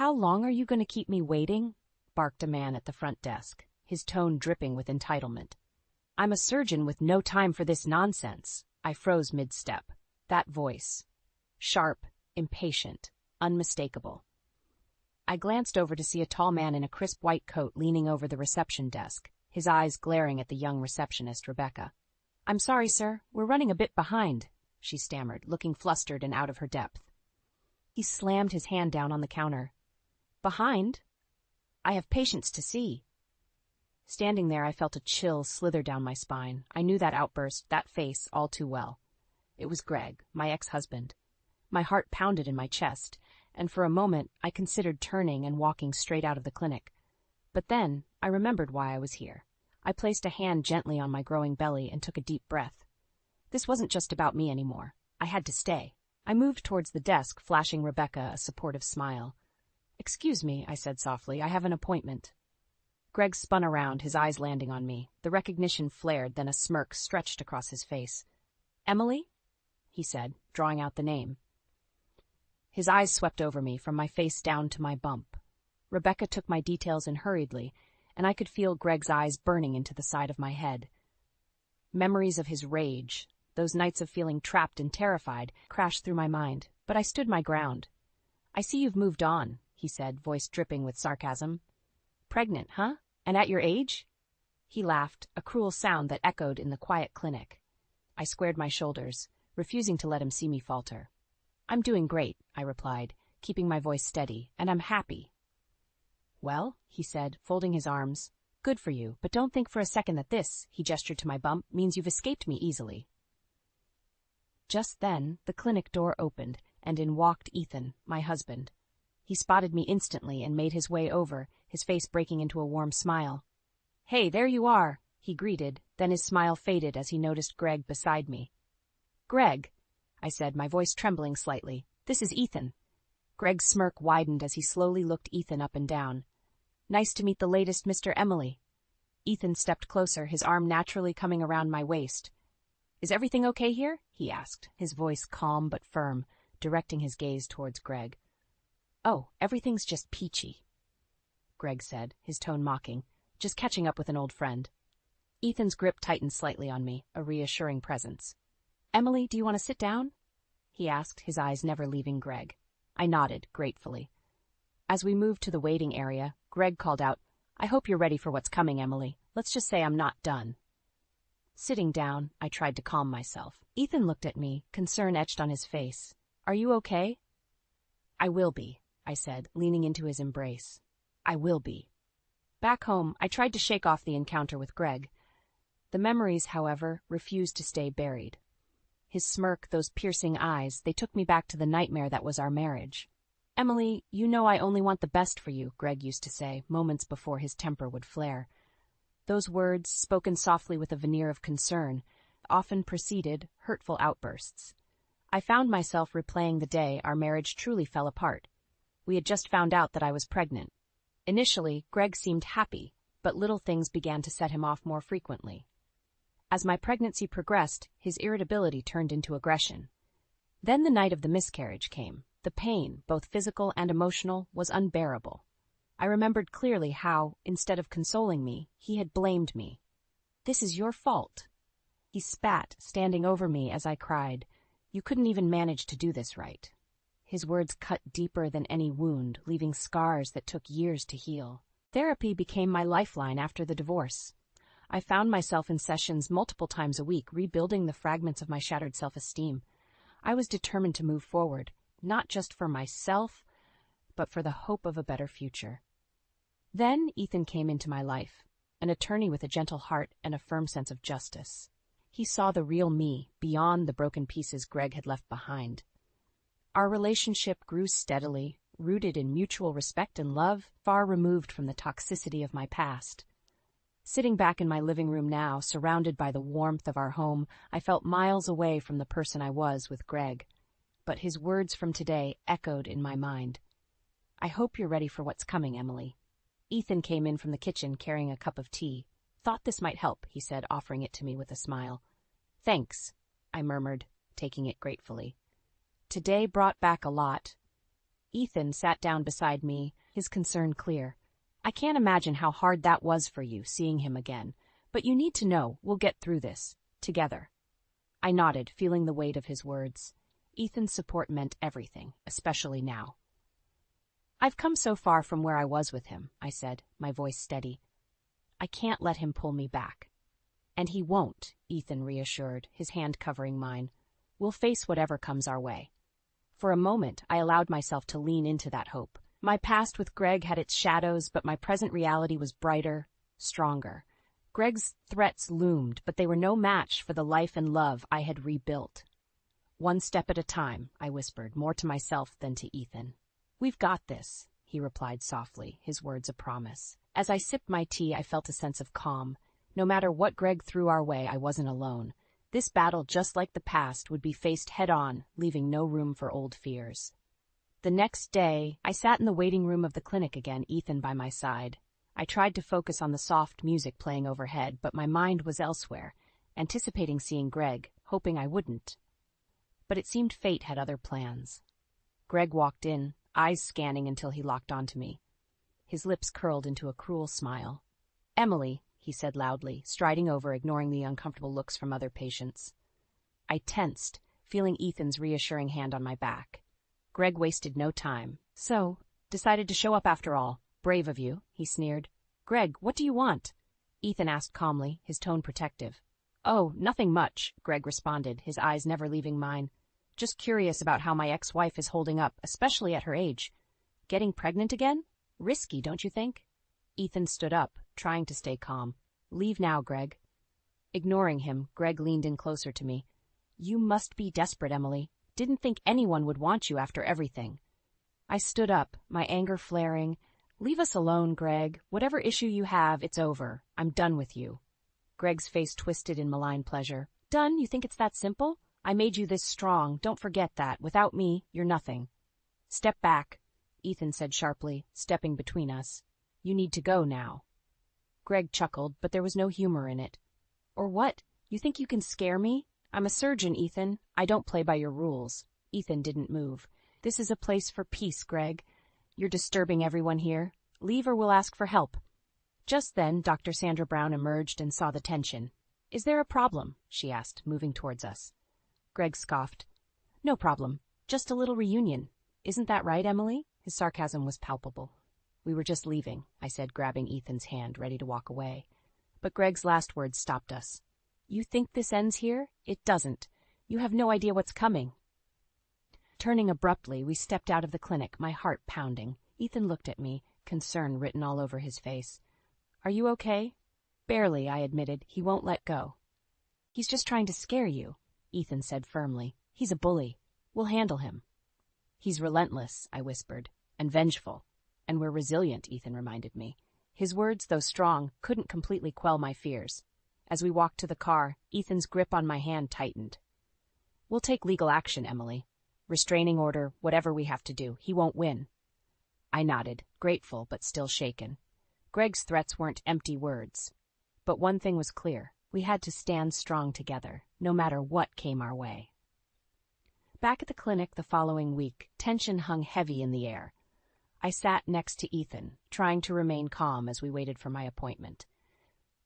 How long are you going to keep me waiting? Barked a man at the front desk, his tone dripping with entitlement. I'm a surgeon with no time for this nonsense. I froze mid-step. That voice. Sharp, impatient, unmistakable. I glanced over to see a tall man in a crisp white coat leaning over the reception desk, his eyes glaring at the young receptionist, Rebecca. I'm sorry, sir, we're running a bit behind, she stammered, looking flustered and out of her depth. He slammed his hand down on the counter. Behind? I have patients to see. Standing there, I felt a chill slither down my spine. I knew that outburst, that face, all too well. It was Greg, my ex-husband. My heart pounded in my chest, and for a moment I considered turning and walking straight out of the clinic. But then I remembered why I was here. I placed a hand gently on my growing belly and took a deep breath. This wasn't just about me anymore. I had to stay. I moved towards the desk, flashing Rebecca a supportive smile. Excuse me, I said softly, I have an appointment. Greg spun around, his eyes landing on me. The recognition flared, then a smirk stretched across his face. Emily? He said, drawing out the name. His eyes swept over me, from my face down to my bump. Rebecca took my details in hurriedly, and I could feel Greg's eyes burning into the side of my head. Memories of his rage, those nights of feeling trapped and terrified, crashed through my mind, but I stood my ground. I see you've moved on, he said, voice dripping with sarcasm. Pregnant, huh? And at your age? He laughed, a cruel sound that echoed in the quiet clinic. I squared my shoulders, refusing to let him see me falter. I'm doing great, I replied, keeping my voice steady, and I'm happy. Well, he said, folding his arms, good for you, but don't think for a second that this, he gestured to my bump, means you've escaped me easily. Just then, the clinic door opened, and in walked Ethan, my husband. He spotted me instantly and made his way over, his face breaking into a warm smile. Hey, there you are, he greeted, then his smile faded as he noticed Greg beside me. Greg, I said, my voice trembling slightly, this is Ethan. Greg's smirk widened as he slowly looked Ethan up and down. Nice to meet the latest Mr. Emily. Ethan stepped closer, his arm naturally coming around my waist. Is everything okay here? He asked, his voice calm but firm, directing his gaze towards Greg. Oh, everything's just peachy, Greg said, his tone mocking, just catching up with an old friend. Ethan's grip tightened slightly on me, a reassuring presence. Emily, do you want to sit down? He asked, his eyes never leaving Greg. I nodded, gratefully. As we moved to the waiting area, Greg called out, I hope you're ready for what's coming, Emily. Let's just say I'm not done. Sitting down, I tried to calm myself. Ethan looked at me, concern etched on his face. Are you okay? I will be, I said, leaning into his embrace. I will be. Back home, I tried to shake off the encounter with Greg. The memories, however, refused to stay buried. His smirk, those piercing eyes, they took me back to the nightmare that was our marriage. Emily, you know I only want the best for you, Greg used to say, moments before his temper would flare. Those words, spoken softly with a veneer of concern, often preceded hurtful outbursts. I found myself replaying the day our marriage truly fell apart. We had just found out that I was pregnant. Initially, Greg seemed happy, but little things began to set him off more frequently. As my pregnancy progressed, his irritability turned into aggression. Then the night of the miscarriage came. The pain, both physical and emotional, was unbearable. I remembered clearly how, instead of consoling me, he had blamed me. This is your fault. He spat, standing over me as I cried. You couldn't even manage to do this right. His words cut deeper than any wound, leaving scars that took years to heal. Therapy became my lifeline after the divorce. I found myself in sessions multiple times a week, rebuilding the fragments of my shattered self-esteem. I was determined to move forward, not just for myself, but for the hope of a better future. Then Ethan came into my life, an attorney with a gentle heart and a firm sense of justice. He saw the real me, beyond the broken pieces Greg had left behind. Our relationship grew steadily, rooted in mutual respect and love, far removed from the toxicity of my past. Sitting back in my living room now, surrounded by the warmth of our home, I felt miles away from the person I was with Greg. But his words from today echoed in my mind. I hope you're ready for what's coming, Emily. Ethan came in from the kitchen carrying a cup of tea. Thought this might help, he said, offering it to me with a smile. Thanks, I murmured, taking it gratefully. Today brought back a lot. Ethan sat down beside me, his concern clear. I can't imagine how hard that was for you, seeing him again. But you need to know, we'll get through this. Together. I nodded, feeling the weight of his words. Ethan's support meant everything, especially now. I've come so far from where I was with him, I said, my voice steady. I can't let him pull me back. And he won't, Ethan reassured, his hand covering mine. We'll face whatever comes our way. For a moment, I allowed myself to lean into that hope. My past with Greg had its shadows, but my present reality was brighter, stronger. Greg's threats loomed, but they were no match for the life and love I had rebuilt. One step at a time, I whispered, more to myself than to Ethan. We've got this, he replied softly, his words a promise. As I sipped my tea, I felt a sense of calm. No matter what Greg threw our way, I wasn't alone. This battle, just like the past, would be faced head-on, leaving no room for old fears. The next day, I sat in the waiting room of the clinic again, Ethan by my side. I tried to focus on the soft music playing overhead, but my mind was elsewhere, anticipating seeing Greg, hoping I wouldn't. But it seemed fate had other plans. Greg walked in, eyes scanning until he locked onto me. His lips curled into a cruel smile. "Emily," he said loudly, striding over, ignoring the uncomfortable looks from other patients. I tensed, feeling Ethan's reassuring hand on my back. Greg wasted no time. "So, decided to show up after all. Brave of you," he sneered. "Greg, what do you want?" Ethan asked calmly, his tone protective. "Oh, nothing much," Greg responded, his eyes never leaving mine. "Just curious about how my ex-wife is holding up, especially at her age. Getting pregnant again? Risky, don't you think?" Ethan stood up, trying to stay calm. "Leave now, Greg." Ignoring him, Greg leaned in closer to me. "You must be desperate, Emily. Didn't think anyone would want you after everything." I stood up, my anger flaring. "Leave us alone, Greg. Whatever issue you have, it's over. I'm done with you." Greg's face twisted in malign pleasure. "Done? You think it's that simple? I made you this strong. Don't forget that. Without me, you're nothing." "Step back," Ethan said sharply, stepping between us. "You need to go now." Greg chuckled, but there was no humor in it. "Or what? You think you can scare me? I'm a surgeon, Ethan. I don't play by your rules." Ethan didn't move. "This is a place for peace, Greg. You're disturbing everyone here. Leave or we'll ask for help." Just then, Dr. Sandra Brown emerged and saw the tension. "Is there a problem?" she asked, moving towards us. Greg scoffed. "No problem. Just a little reunion. Isn't that right, Emily?" His sarcasm was palpable. "We were just leaving," I said, grabbing Ethan's hand, ready to walk away. But Greg's last words stopped us. "You think this ends here? It doesn't. You have no idea what's coming." Turning abruptly, we stepped out of the clinic, my heart pounding. Ethan looked at me, concern written all over his face. "Are you okay?" "Barely," I admitted. "He won't let go." "He's just trying to scare you," Ethan said firmly. "He's a bully. We'll handle him." "He's relentless," I whispered, "and vengeful. And we're resilient," Ethan reminded me. His words, though strong, couldn't completely quell my fears. As we walked to the car, Ethan's grip on my hand tightened. "We'll take legal action, Emily. Restraining order, whatever we have to do. He won't win." I nodded, grateful but still shaken. Greg's threats weren't empty words. But one thing was clear. We had to stand strong together, no matter what came our way. Back at the clinic the following week, tension hung heavy in the air. I sat next to Ethan, trying to remain calm as we waited for my appointment.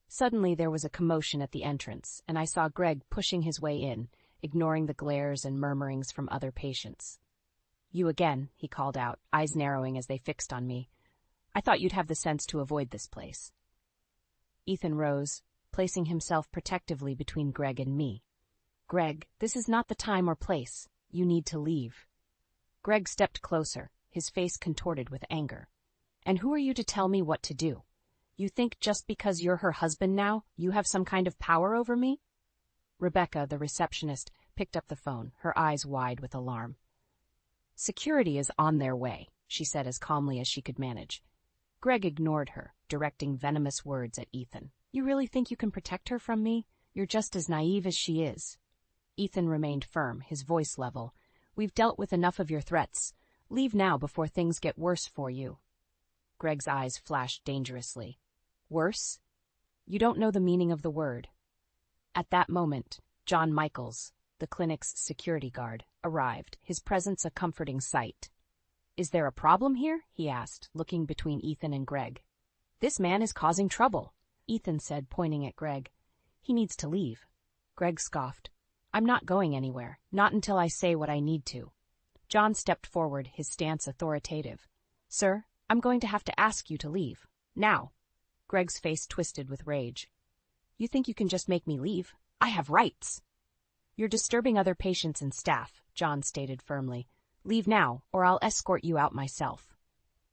Suddenly there was a commotion at the entrance, and I saw Greg pushing his way in, ignoring the glares and murmurings from other patients. "You again," he called out, eyes narrowing as they fixed on me. "I thought you'd have the sense to avoid this place." Ethan rose, placing himself protectively between Greg and me. "Greg, this is not the time or place. You need to leave." Greg stepped closer, his face contorted with anger. "And who are you to tell me what to do? You think just because you're her husband now, you have some kind of power over me?" Rebecca, the receptionist, picked up the phone, her eyes wide with alarm. "Security is on their way," she said as calmly as she could manage. Greg ignored her, directing venomous words at Ethan. "You really think you can protect her from me? You're just as naive as she is." Ethan remained firm, his voice level. "We've dealt with enough of your threats. Leave now before things get worse for you." Greg's eyes flashed dangerously. "Worse? You don't know the meaning of the word." At that moment, John Michaels, the clinic's security guard, arrived, his presence a comforting sight. Is there a problem here? He asked, looking between Ethan and Greg. This man is causing trouble, Ethan said, pointing at Greg. He needs to leave. Greg scoffed. I'm not going anywhere, not until I say what I need to. John stepped forward, his stance authoritative. Sir, I'm going to have to ask you to leave. Now. Greg's face twisted with rage. You think you can just make me leave? I have rights. You're disturbing other patients and staff, John stated firmly. Leave now, or I'll escort you out myself.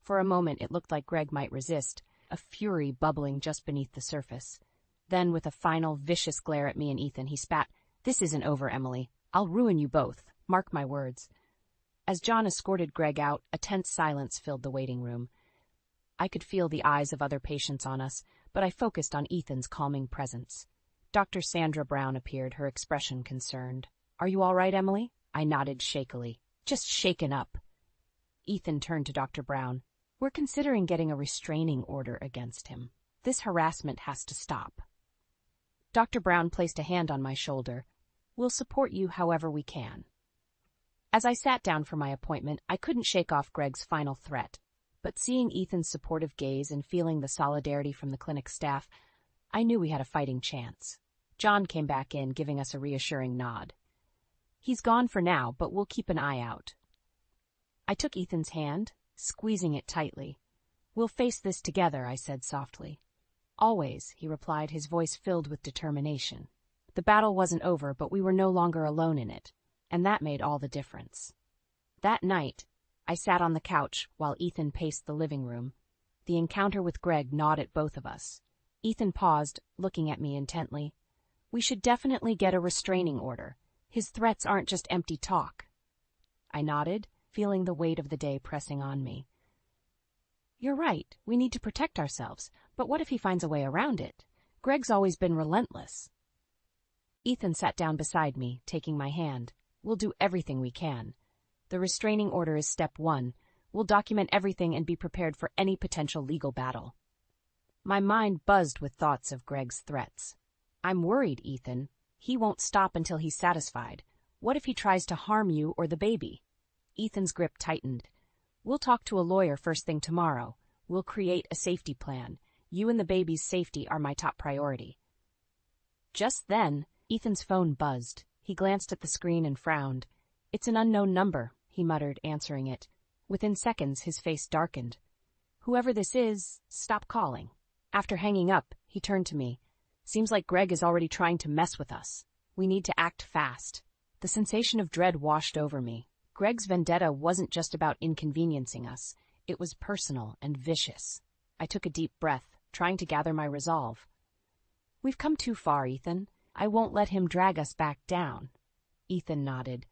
For a moment it looked like Greg might resist, a fury bubbling just beneath the surface. Then, with a final vicious glare at me and Ethan, he spat, This isn't over, Emily. I'll ruin you both. Mark my words. As John escorted Greg out, a tense silence filled the waiting room. I could feel the eyes of other patients on us, but I focused on Ethan's calming presence. Dr. Sandra Brown appeared, her expression concerned. Are you all right, Emily? I nodded shakily. Just shaken up. Ethan turned to Dr. Brown. We're considering getting a restraining order against him. This harassment has to stop. Dr. Brown placed a hand on my shoulder. We'll support you however we can. As I sat down for my appointment, I couldn't shake off Greg's final threat. But seeing Ethan's supportive gaze and feeling the solidarity from the clinic staff, I knew we had a fighting chance. John came back in, giving us a reassuring nod. He's gone for now, but we'll keep an eye out. I took Ethan's hand, squeezing it tightly. We'll face this together, I said softly. Always, he replied, his voice filled with determination. The battle wasn't over, but we were no longer alone in it, and that made all the difference. That night, I sat on the couch while Ethan paced the living room. The encounter with Greg gnawed at both of us. Ethan paused, looking at me intently. We should definitely get a restraining order. His threats aren't just empty talk. I nodded, feeling the weight of the day pressing on me. You're right, we need to protect ourselves, but what if he finds a way around it? Greg's always been relentless. Ethan sat down beside me, taking my hand. We'll do everything we can. The restraining order is step 1. We'll document everything and be prepared for any potential legal battle. My mind buzzed with thoughts of Greg's threats. I'm worried, Ethan. He won't stop until he's satisfied. What if he tries to harm you or the baby? Ethan's grip tightened. We'll talk to a lawyer first thing tomorrow. We'll create a safety plan. You and the baby's safety are my top priority. Just then, Ethan's phone buzzed. He glanced at the screen and frowned. It's an unknown number, he muttered, answering it. Within seconds, his face darkened. Whoever this is, stop calling. After hanging up, he turned to me. Seems like Greg is already trying to mess with us. We need to act fast. The sensation of dread washed over me. Greg's vendetta wasn't just about inconveniencing us. It was personal and vicious. I took a deep breath, trying to gather my resolve. We've come too far, Ethan. I won't let him drag us back down. Ethan nodded.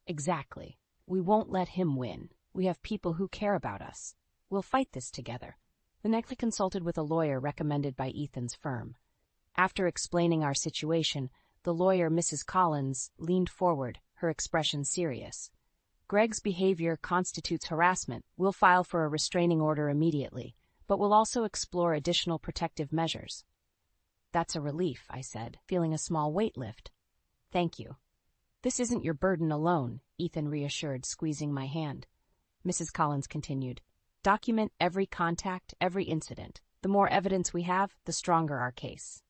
Exactly. We won't let him win. We have people who care about us. We'll fight this together. The next I consulted with a lawyer recommended by Ethan's firm. After explaining our situation, the lawyer, Mrs. Collins, leaned forward, her expression serious. Greg's behavior constitutes harassment. We'll file for a restraining order immediately, but we'll also explore additional protective measures. That's a relief, I said, feeling a small weight lift. Thank you. This isn't your burden alone, Ethan reassured, squeezing my hand. Mrs. Collins continued. Document every contact, every incident. The more evidence we have, the stronger our case.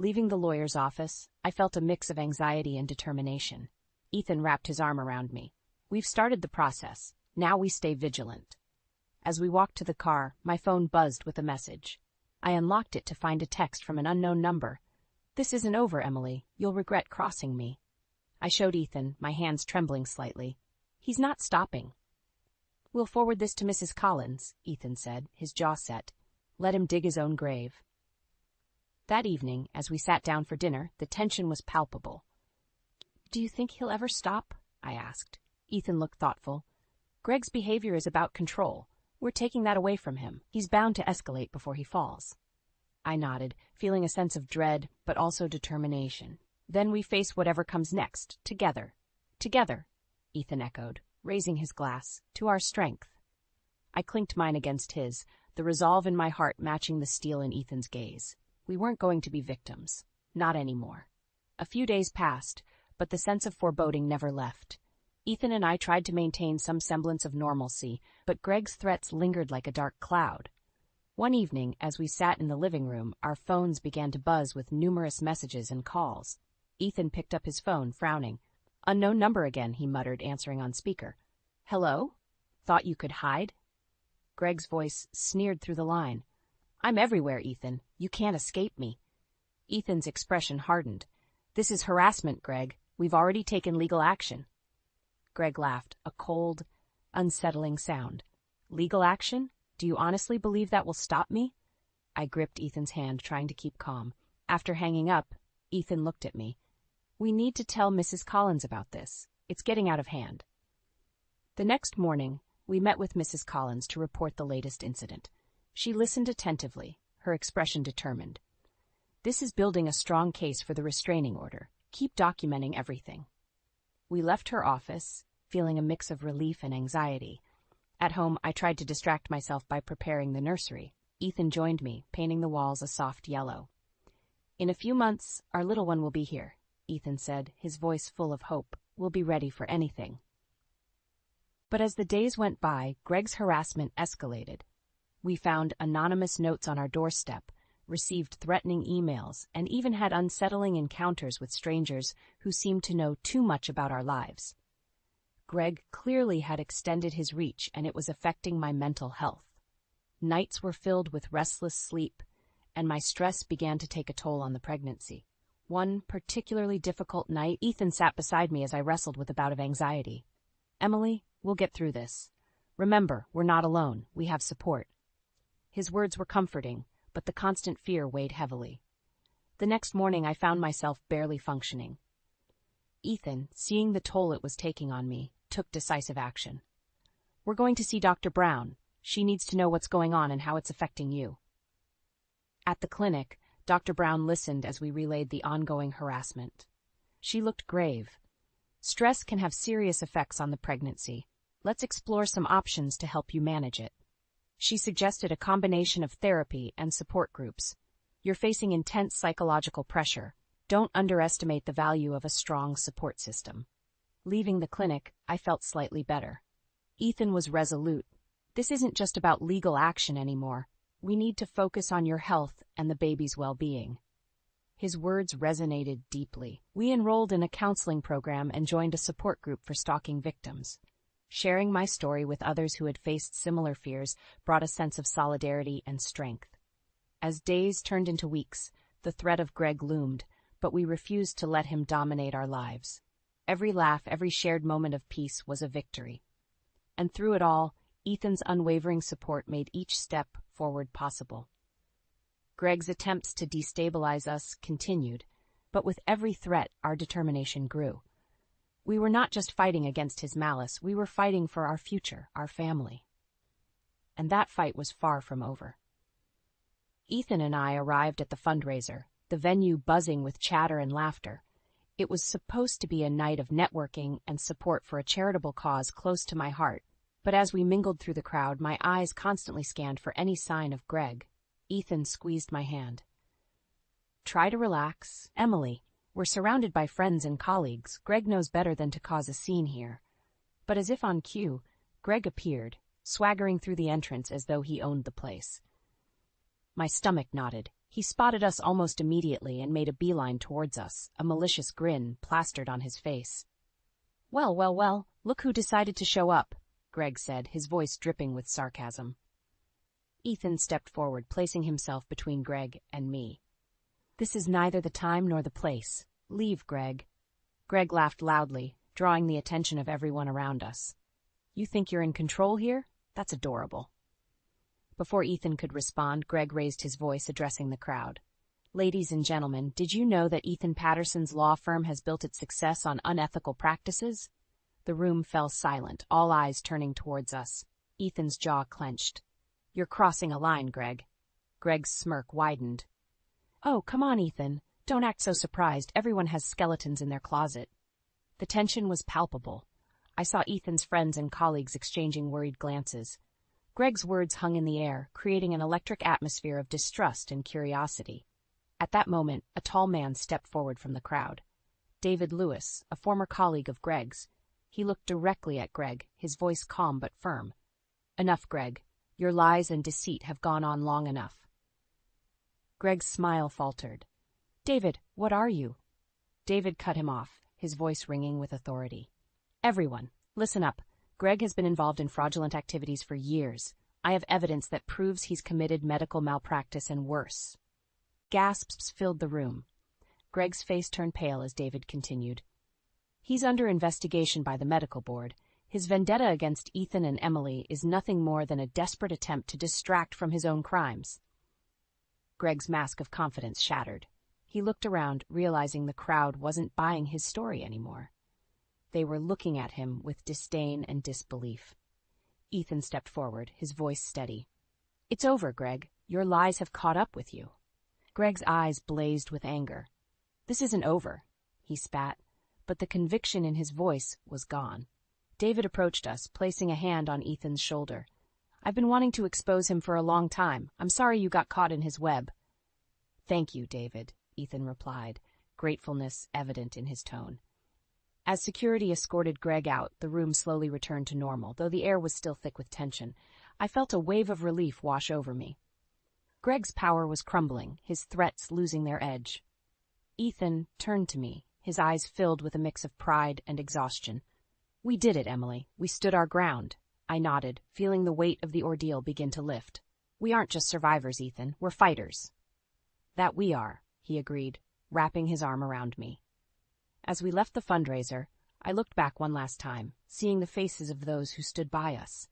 Leaving the lawyer's office, I felt a mix of anxiety and determination. Ethan wrapped his arm around me. We've started the process. Now we stay vigilant. As we walked to the car, my phone buzzed with a message. I unlocked it to find a text from an unknown number. This isn't over, Emily. You'll regret crossing me. I showed Ethan, my hands trembling slightly. He's not stopping. We'll forward this to Mrs. Collins, Ethan said, his jaw set. Let him dig his own grave. That evening, as we sat down for dinner, the tension was palpable. Do you think he'll ever stop? I asked. Ethan looked thoughtful. Greg's behavior is about control. We're taking that away from him. He's bound to escalate before he falls. I nodded, feeling a sense of dread, but also determination. Then we face whatever comes next, together. Together, Ethan echoed, raising his glass, to our strength. I clinked mine against his, the resolve in my heart matching the steel in Ethan's gaze. We weren't going to be victims. Not anymore. A few days passed, but the sense of foreboding never left. Ethan and I tried to maintain some semblance of normalcy, but Greg's threats lingered like a dark cloud. One evening, as we sat in the living room, our phones began to buzz with numerous messages and calls. Ethan picked up his phone, frowning. "Unknown number again," he muttered, answering on speaker. "Hello? Thought you could hide?" Greg's voice sneered through the line. "I'm everywhere, Ethan. You can't escape me." Ethan's expression hardened. "This is harassment, Greg. We've already taken legal action." Greg laughed, a cold, unsettling sound. "Legal action? Do you honestly believe that will stop me?" I gripped Ethan's hand, trying to keep calm. After hanging up, Ethan looked at me. "We need to tell Mrs. Collins about this. It's getting out of hand." The next morning, we met with Mrs. Collins to report the latest incident. She listened attentively, her expression determined. "This is building a strong case for the restraining order. Keep documenting everything." We left her office, feeling a mix of relief and anxiety. At home, I tried to distract myself by preparing the nursery. Ethan joined me, painting the walls a soft yellow. "In a few months, our little one will be here," Ethan said, his voice full of hope. "We'll be ready for anything." But as the days went by, Greg's harassment escalated. We found anonymous notes on our doorstep, received threatening emails, and even had unsettling encounters with strangers who seemed to know too much about our lives. Greg clearly had extended his reach, and it was affecting my mental health. Nights were filled with restless sleep, and my stress began to take a toll on the pregnancy. One particularly difficult night, Ethan sat beside me as I wrestled with a bout of anxiety. "Emily, we'll get through this. Remember, we're not alone. We have support." His words were comforting, but the constant fear weighed heavily. The next morning, I found myself barely functioning. Ethan, seeing the toll it was taking on me, took decisive action. "We're going to see Dr. Brown. She needs to know what's going on and how it's affecting you." At the clinic, Dr. Brown listened as we relayed the ongoing harassment. She looked grave. "Stress can have serious effects on the pregnancy. Let's explore some options to help you manage it." She suggested a combination of therapy and support groups. "You're facing intense psychological pressure. Don't underestimate the value of a strong support system." Leaving the clinic, I felt slightly better. Ethan was resolute. "This isn't just about legal action anymore. We need to focus on your health and the baby's well-being." His words resonated deeply. We enrolled in a counseling program and joined a support group for stalking victims. Sharing my story with others who had faced similar fears brought a sense of solidarity and strength. As days turned into weeks, the threat of Greg loomed, but we refused to let him dominate our lives. Every laugh, every shared moment of peace was a victory. And through it all, Ethan's unwavering support made each step forward possible. Greg's attempts to destabilize us continued, but with every threat, our determination grew. We were not just fighting against his malice, we were fighting for our future, our family. And that fight was far from over. Ethan and I arrived at the fundraiser, the venue buzzing with chatter and laughter. It was supposed to be a night of networking and support for a charitable cause close to my heart, but as we mingled through the crowd, my eyes constantly scanned for any sign of Greg. Ethan squeezed my hand. "Try to relax, Emily. We're surrounded by friends and colleagues. Greg knows better than to cause a scene here." But as if on cue, Greg appeared, swaggering through the entrance as though he owned the place. My stomach knotted. He spotted us almost immediately and made a beeline towards us, a malicious grin plastered on his face. Well, look who decided to show up," Greg said, his voice dripping with sarcasm. Ethan stepped forward, placing himself between Greg and me. "This is neither the time nor the place. Leave, Greg." Greg laughed loudly, drawing the attention of everyone around us. "You think you're in control here? That's adorable." Before Ethan could respond, Greg raised his voice, addressing the crowd. "Ladies and gentlemen, did you know that Ethan Patterson's law firm has built its success on unethical practices?" The room fell silent, all eyes turning towards us. Ethan's jaw clenched. "You're crossing a line, Greg." Greg's smirk widened. "Oh, come on, Ethan. Don't act so surprised. Everyone has skeletons in their closet." The tension was palpable. I saw Ethan's friends and colleagues exchanging worried glances. Greg's words hung in the air, creating an electric atmosphere of distrust and curiosity. At that moment, a tall man stepped forward from the crowd. David Lewis, a former colleague of Greg's. He looked directly at Greg, his voice calm but firm. "Enough, Greg. Your lies and deceit have gone on long enough." Greg's smile faltered. "David, what are you?" David cut him off, his voice ringing with authority. "Everyone, listen up. Greg has been involved in fraudulent activities for years. I have evidence that proves he's committed medical malpractice and worse." Gasps filled the room. Greg's face turned pale as David continued. "He's under investigation by the medical board. His vendetta against Ethan and Emily is nothing more than a desperate attempt to distract from his own crimes." Greg's mask of confidence shattered. He looked around, realizing the crowd wasn't buying his story anymore. They were looking at him with disdain and disbelief. Ethan stepped forward, his voice steady. "It's over, Greg. Your lies have caught up with you." Greg's eyes blazed with anger. "This isn't over," he spat, but the conviction in his voice was gone. David approached us, placing a hand on Ethan's shoulder. "I've been wanting to expose him for a long time. I'm sorry you got caught in his web." "Thank you, David," Ethan replied, gratefulness evident in his tone. As security escorted Greg out, the room slowly returned to normal, though the air was still thick with tension. I felt a wave of relief wash over me. Greg's power was crumbling, his threats losing their edge. Ethan turned to me, his eyes filled with a mix of pride and exhaustion. "We did it, Emily. We stood our ground." I nodded, feeling the weight of the ordeal begin to lift. "We aren't just survivors, Ethan. We're fighters." "That we are," he agreed, wrapping his arm around me. As we left the fundraiser, I looked back one last time, seeing the faces of those who stood by us.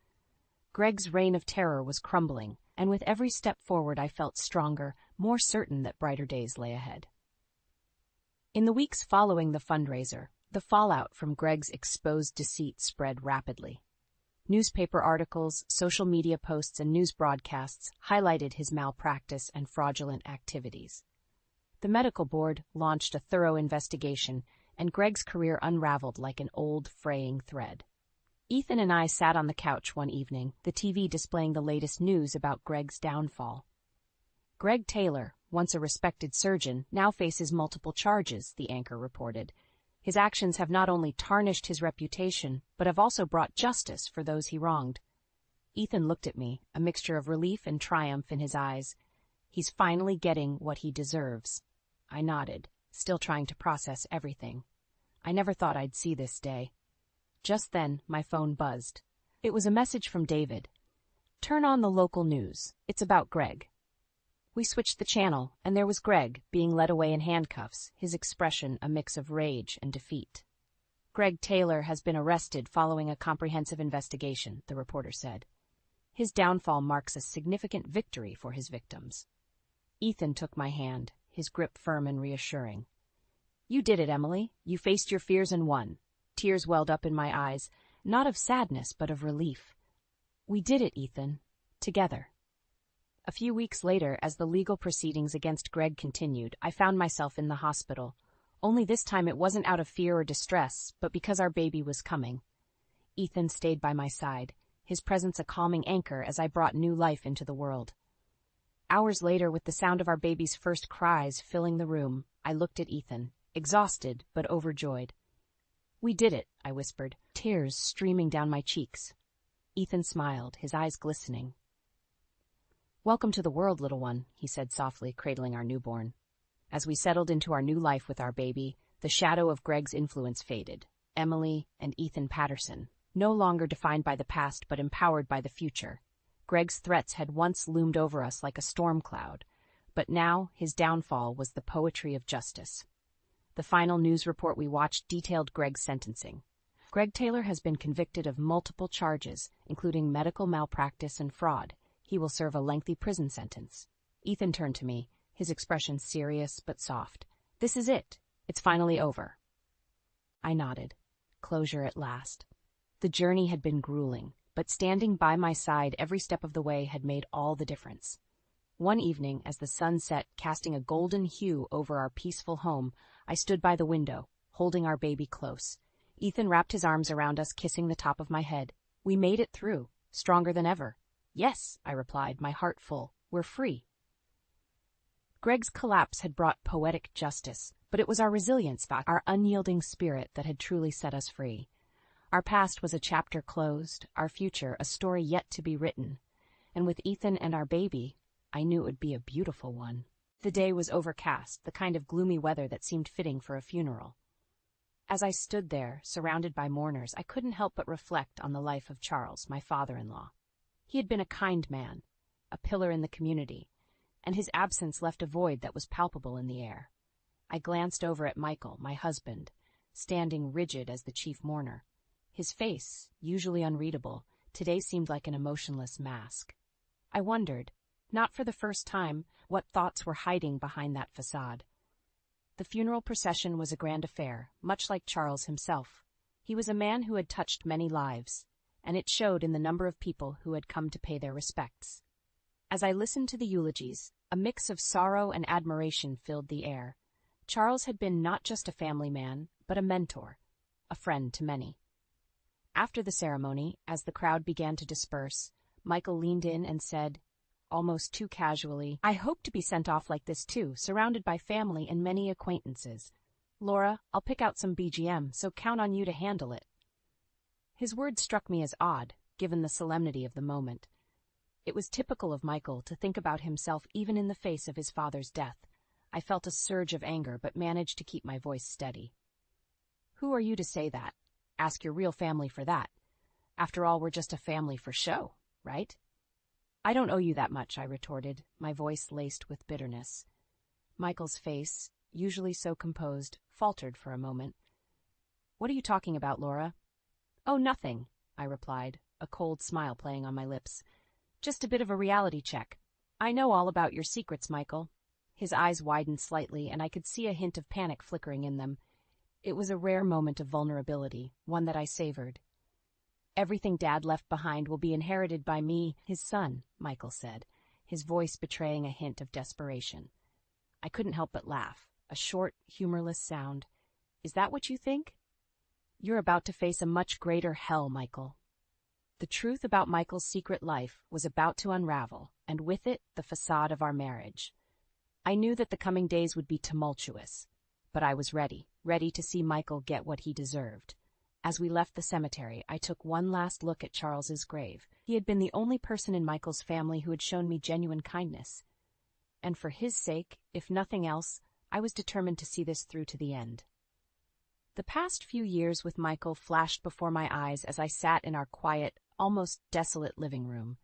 Greg's reign of terror was crumbling, and with every step forward I felt stronger, more certain that brighter days lay ahead. In the weeks following the fundraiser, the fallout from Greg's exposed deceit spread rapidly. Newspaper articles, social media posts, and news broadcasts highlighted his malpractice and fraudulent activities. The medical board launched a thorough investigation, and Greg's career unraveled like an old, fraying thread. Ethan and I sat on the couch one evening, the TV displaying the latest news about Greg's downfall. "Greg Taylor, once a respected surgeon, now faces multiple charges," the anchor reported. "His actions have not only tarnished his reputation, but have also brought justice for those he wronged." Ethan looked at me, a mixture of relief and triumph in his eyes. "He's finally getting what he deserves." I nodded, still trying to process everything. I never thought I'd see this day. Just then, my phone buzzed. It was a message from David. "Turn on the local news. It's about Greg." We switched the channel, and there was Greg, being led away in handcuffs, his expression a mix of rage and defeat. "Greg Taylor has been arrested following a comprehensive investigation," the reporter said. "His downfall marks a significant victory for his victims." Ethan took my hand, his grip firm and reassuring. "You did it, Emily. You faced your fears and won." Tears welled up in my eyes, not of sadness but of relief. "We did it, Ethan. Together." A few weeks later, as the legal proceedings against Greg continued, I found myself in the hospital. Only this time it wasn't out of fear or distress, but because our baby was coming. Ethan stayed by my side, his presence a calming anchor as I brought new life into the world. Hours later, with the sound of our baby's first cries filling the room, I looked at Ethan, exhausted but overjoyed. "We did it," I whispered, tears streaming down my cheeks. Ethan smiled, his eyes glistening. "Welcome to the world, little one," he said softly, cradling our newborn. As we settled into our new life with our baby, the shadow of Greg's influence faded. Emily and Ethan Patterson, no longer defined by the past but empowered by the future. Greg's threats had once loomed over us like a storm cloud, but now his downfall was the poetry of justice. The final news report we watched detailed Greg's sentencing. Greg Taylor has been convicted of multiple charges, including medical malpractice and fraud. He will serve a lengthy prison sentence. Ethan turned to me, his expression serious but soft. "This is it. It's finally over." I nodded. Closure at last. The journey had been grueling, but standing by my side every step of the way had made all the difference. One evening, as the sun set, casting a golden hue over our peaceful home, I stood by the window, holding our baby close. Ethan wrapped his arms around us, kissing the top of my head. We made it through, stronger than ever. "Yes," I replied, my heart full. "We're free." Greg's collapse had brought poetic justice, but it was our resilience, our unyielding spirit that had truly set us free. Our past was a chapter closed, our future a story yet to be written. And with Ethan and our baby, I knew it would be a beautiful one. The day was overcast, the kind of gloomy weather that seemed fitting for a funeral. As I stood there, surrounded by mourners, I couldn't help but reflect on the life of Charles, my father-in-law. He had been a kind man, a pillar in the community, and his absence left a void that was palpable in the air. I glanced over at Michael, my husband, standing rigid as the chief mourner. His face, usually unreadable, today seemed like an emotionless mask. I wondered, not for the first time, what thoughts were hiding behind that facade. The funeral procession was a grand affair, much like Charles himself. He was a man who had touched many lives, and it showed in the number of people who had come to pay their respects. As I listened to the eulogies, a mix of sorrow and admiration filled the air. Charles had been not just a family man, but a mentor, a friend to many. After the ceremony, as the crowd began to disperse, Michael leaned in and said, almost too casually, "I hope to be sent off like this too, surrounded by family and many acquaintances. Laura, I'll pick out some BGM, so count on you to handle it." His words struck me as odd, given the solemnity of the moment. It was typical of Michael to think about himself even in the face of his father's death. I felt a surge of anger, but managed to keep my voice steady. "Who are you to say that? Ask your real family for that. After all, we're just a family for show, right?" "I don't owe you that much," I retorted, my voice laced with bitterness. Michael's face, usually so composed, faltered for a moment. "What are you talking about, Laura?" "Oh, nothing," I replied, a cold smile playing on my lips. "Just a bit of a reality check. I know all about your secrets, Michael." His eyes widened slightly, and I could see a hint of panic flickering in them. It was a rare moment of vulnerability, one that I savored. "Everything Dad left behind will be inherited by me, his son," Michael said, his voice betraying a hint of desperation. I couldn't help but laugh, a short, humorless sound. "Is that what you think?" "You're about to face a much greater hell, Michael." The truth about Michael's secret life was about to unravel, and with it, the facade of our marriage. I knew that the coming days would be tumultuous, but I was ready to see Michael get what he deserved. As we left the cemetery, I took one last look at Charles's grave. He had been the only person in Michael's family who had shown me genuine kindness. And for his sake, if nothing else, I was determined to see this through to the end. The past few years with Michael flashed before my eyes as I sat in our quiet, almost desolate living room.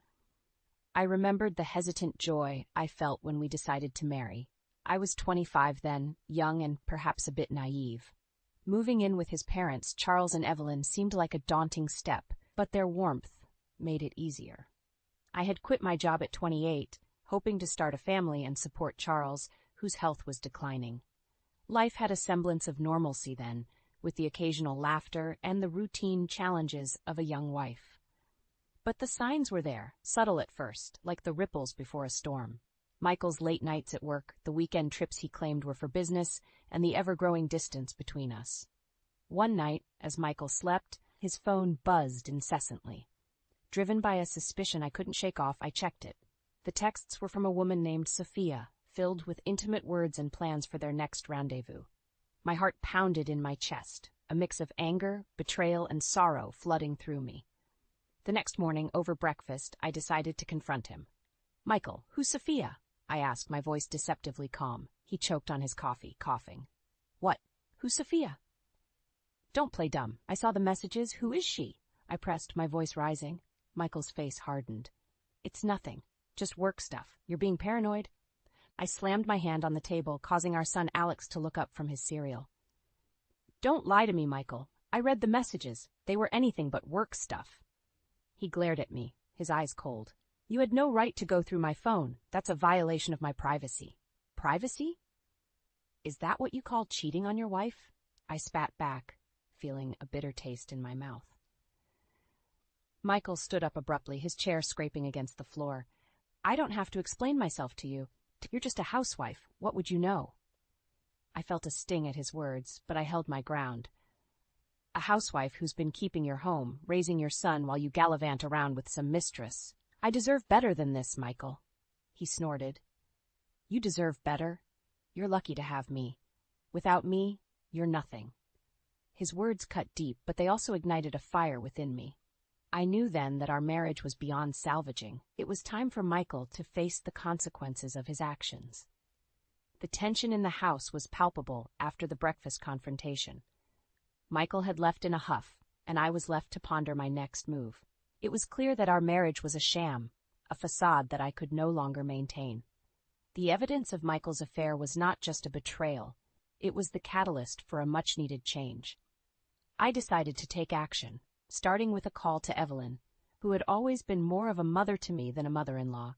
I remembered the hesitant joy I felt when we decided to marry. I was 25 then, young and perhaps a bit naive. Moving in with his parents, Charles and Evelyn, seemed like a daunting step, but their warmth made it easier. I had quit my job at 28, hoping to start a family and support Charles, whose health was declining. Life had a semblance of normalcy then, with the occasional laughter and the routine challenges of a young wife. But the signs were there, subtle at first, like the ripples before a storm. Michael's late nights at work, the weekend trips he claimed were for business, and the ever-growing distance between us. One night, as Michael slept, his phone buzzed incessantly. Driven by a suspicion I couldn't shake off, I checked it. The texts were from a woman named Sophia, filled with intimate words and plans for their next rendezvous. My heart pounded in my chest, a mix of anger, betrayal, and sorrow flooding through me. The next morning, over breakfast, I decided to confront him. "Michael, who's Sophia?" I asked, my voice deceptively calm. He choked on his coffee, coughing. "What? Who's Sophia?" "Don't play dumb. I saw the messages. Who is she?" I pressed, my voice rising. Michael's face hardened. "It's nothing. Just work stuff. You're being paranoid." I slammed my hand on the table, causing our son Alex to look up from his cereal. "Don't lie to me, Michael. I read the messages. They were anything but work stuff." He glared at me, his eyes cold. "You had no right to go through my phone. That's a violation of my privacy." "Privacy? Is that what you call cheating on your wife?" I spat back, feeling a bitter taste in my mouth. Michael stood up abruptly, his chair scraping against the floor. "I don't have to explain myself to you. You're just a housewife. What would you know?" I felt a sting at his words, but I held my ground. "A housewife who's been keeping your home, raising your son while you gallivant around with some mistress. I deserve better than this, Michael." He snorted. "You deserve better? You're lucky to have me. Without me, you're nothing." His words cut deep, but they also ignited a fire within me. I knew then that our marriage was beyond salvaging. It was time for Michael to face the consequences of his actions. The tension in the house was palpable after the breakfast confrontation. Michael had left in a huff, and I was left to ponder my next move. It was clear that our marriage was a sham, a facade that I could no longer maintain. The evidence of Michael's affair was not just a betrayal, it was the catalyst for a much-needed change. I decided to take action, starting with a call to Evelyn, who had always been more of a mother to me than a mother-in-law.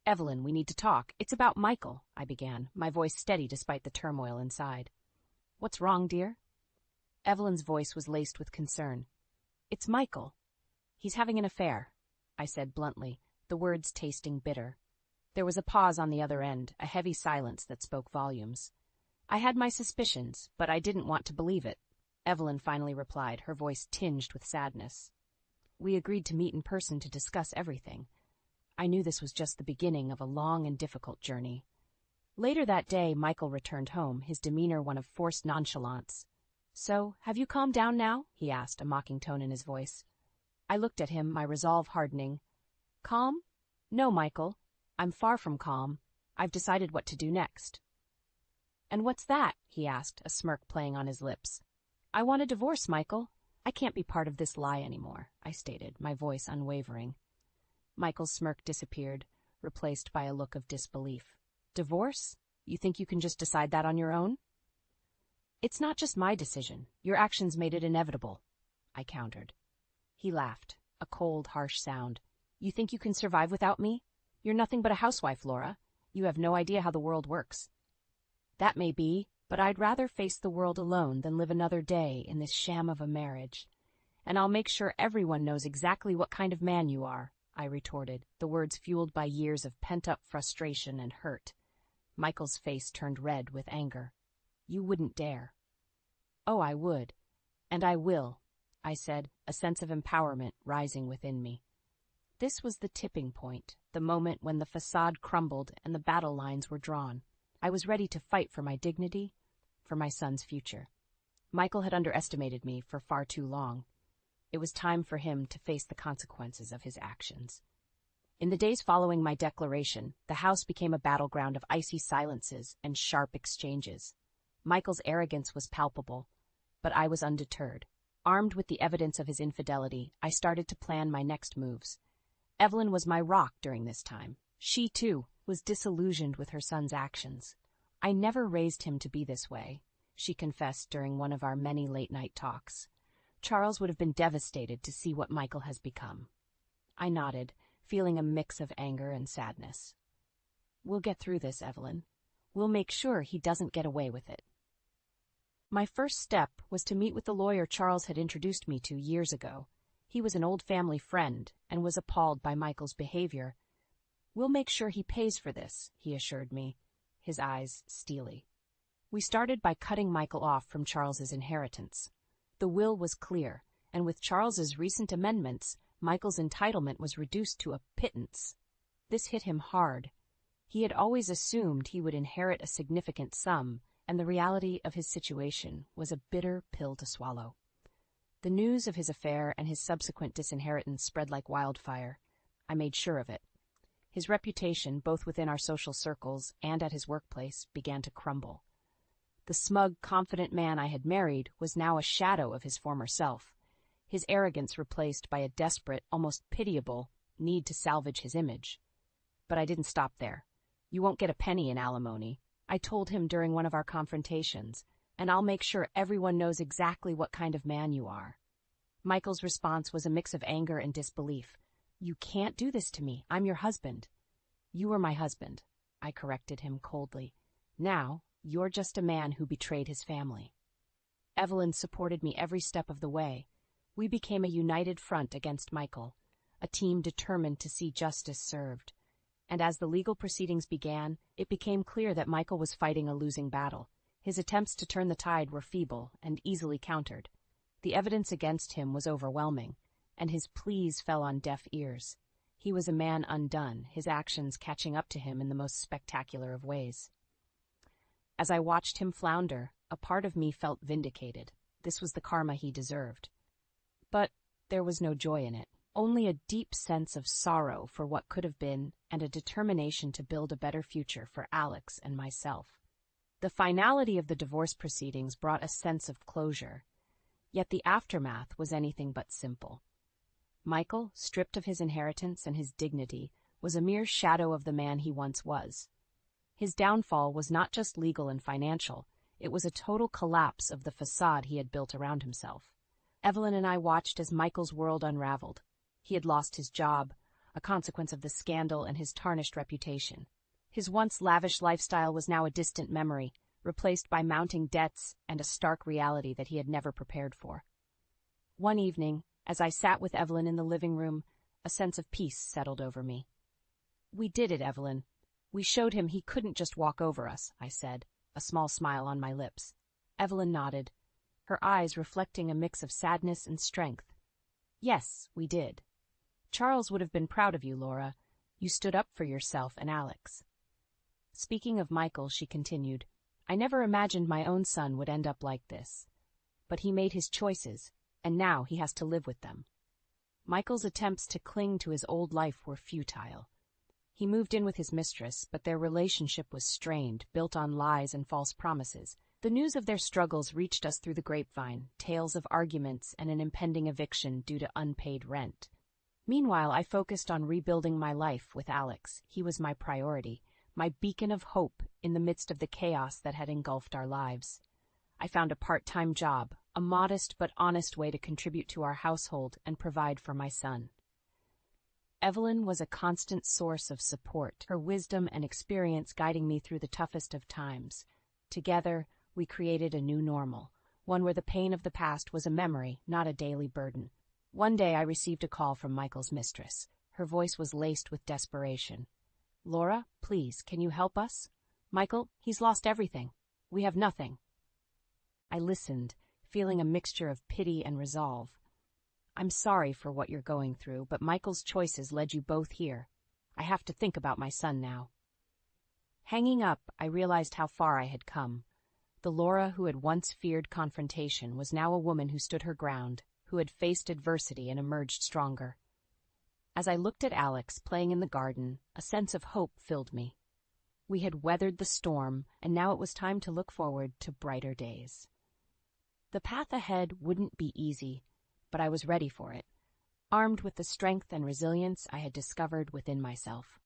"Evelyn, we need to talk. It's about Michael," I began, my voice steady despite the turmoil inside. "What's wrong, dear?" Evelyn's voice was laced with concern. "It's Michael. He's having an affair," I said bluntly, the words tasting bitter. There was a pause on the other end, a heavy silence that spoke volumes. I had my suspicions, but I didn't want to believe it. Evelyn finally replied, her voice tinged with sadness. "We agreed to meet in person to discuss everything. I knew this was just the beginning of a long and difficult journey." Later that day, Michael returned home, his demeanor one of forced nonchalance. "So, have you calmed down now?" he asked, a mocking tone in his voice. I looked at him, my resolve hardening. "Calm? No, Michael. I'm far from calm. I've decided what to do next." "And what's that?" he asked, a smirk playing on his lips. "I want a divorce, Michael. I can't be part of this lie anymore," I stated, my voice unwavering. Michael's smirk disappeared, replaced by a look of disbelief. "Divorce? You think you can just decide that on your own?" "It's not just my decision. Your actions made it inevitable," I countered. He laughed, a cold, harsh sound. "You think you can survive without me? You're nothing but a housewife, Laura. You have no idea how the world works." "That may be, but I'd rather face the world alone than live another day in this sham of a marriage. And I'll make sure everyone knows exactly what kind of man you are," I retorted, the words fueled by years of pent-up frustration and hurt. Michael's face turned red with anger. "You wouldn't dare." "Oh, I would. And I will," I said, a sense of empowerment rising within me. This was the tipping point, the moment when the facade crumbled and the battle lines were drawn. I was ready to fight for my dignity, for my son's future. Michael had underestimated me for far too long. It was time for him to face the consequences of his actions. In the days following my declaration, the house became a battleground of icy silences and sharp exchanges. Michael's arrogance was palpable, but I was undeterred. Armed with the evidence of his infidelity, I started to plan my next moves. Evelyn was my rock during this time. She, too, was disillusioned with her son's actions. "I never raised him to be this way," she confessed during one of our many late-night talks. "Charles would have been devastated to see what Michael has become." I nodded, feeling a mix of anger and sadness. "We'll get through this, Evelyn. We'll make sure he doesn't get away with it." My first step was to meet with the lawyer Charles had introduced me to years ago. He was an old family friend and was appalled by Michael's behavior. "We'll make sure he pays for this," he assured me, his eyes steely. We started by cutting Michael off from Charles's inheritance. The will was clear, and with Charles's recent amendments, Michael's entitlement was reduced to a pittance. This hit him hard. He had always assumed he would inherit a significant sum, and the reality of his situation was a bitter pill to swallow. The news of his affair and his subsequent disinheritance spread like wildfire. I made sure of it. His reputation, both within our social circles and at his workplace, began to crumble. The smug, confident man I had married was now a shadow of his former self, his arrogance replaced by a desperate, almost pitiable, need to salvage his image. But I didn't stop there. "You won't get a penny in alimony," I told him during one of our confrontations, "and I'll make sure everyone knows exactly what kind of man you are." Michael's response was a mix of anger and disbelief. "You can't do this to me. I'm your husband." "You were my husband," I corrected him coldly. "Now, you're just a man who betrayed his family." Evelyn supported me every step of the way. We became a united front against Michael, a team determined to see justice served. And as the legal proceedings began, it became clear that Michael was fighting a losing battle. His attempts to turn the tide were feeble and easily countered. The evidence against him was overwhelming, and his pleas fell on deaf ears. He was a man undone, his actions catching up to him in the most spectacular of ways. As I watched him flounder, a part of me felt vindicated. This was the karma he deserved. But there was no joy in it, only a deep sense of sorrow for what could have been and a determination to build a better future for Alex and myself. The finality of the divorce proceedings brought a sense of closure, yet the aftermath was anything but simple. Michael, stripped of his inheritance and his dignity, was a mere shadow of the man he once was. His downfall was not just legal and financial, it was a total collapse of the facade he had built around himself. Evelyn and I watched as Michael's world unraveled. He had lost his job, a consequence of the scandal and his tarnished reputation. His once lavish lifestyle was now a distant memory, replaced by mounting debts and a stark reality that he had never prepared for. One evening, as I sat with Evelyn in the living room, a sense of peace settled over me. "We did it, Evelyn. We showed him he couldn't just walk over us," I said, a small smile on my lips. Evelyn nodded, her eyes reflecting a mix of sadness and strength. "Yes, we did. Charles would have been proud of you, Laura. You stood up for yourself and Alex." Speaking of Michael, she continued, "I never imagined my own son would end up like this. But he made his choices, and now he has to live with them." Michael's attempts to cling to his old life were futile. He moved in with his mistress, but their relationship was strained, built on lies and false promises. The news of their struggles reached us through the grapevine, tales of arguments and an impending eviction due to unpaid rent. Meanwhile, I focused on rebuilding my life with Alex. He was my priority, my beacon of hope in the midst of the chaos that had engulfed our lives. I found a part-time job, a modest but honest way to contribute to our household and provide for my son. Evelyn was a constant source of support, her wisdom and experience guiding me through the toughest of times. Together, we created a new normal, one where the pain of the past was a memory, not a daily burden. One day I received a call from Michael's mistress. Her voice was laced with desperation. "Laura, please, can you help us? Michael, he's lost everything. We have nothing." I listened, feeling a mixture of pity and resolve. "I'm sorry for what you're going through, but Michael's choices led you both here. I have to think about my son now." Hanging up, I realized how far I had come. The Laura who had once feared confrontation was now a woman who stood her ground, who had faced adversity and emerged stronger. As I looked at Alex playing in the garden, a sense of hope filled me. We had weathered the storm, and now it was time to look forward to brighter days. The path ahead wouldn't be easy, but I was ready for it, armed with the strength and resilience I had discovered within myself.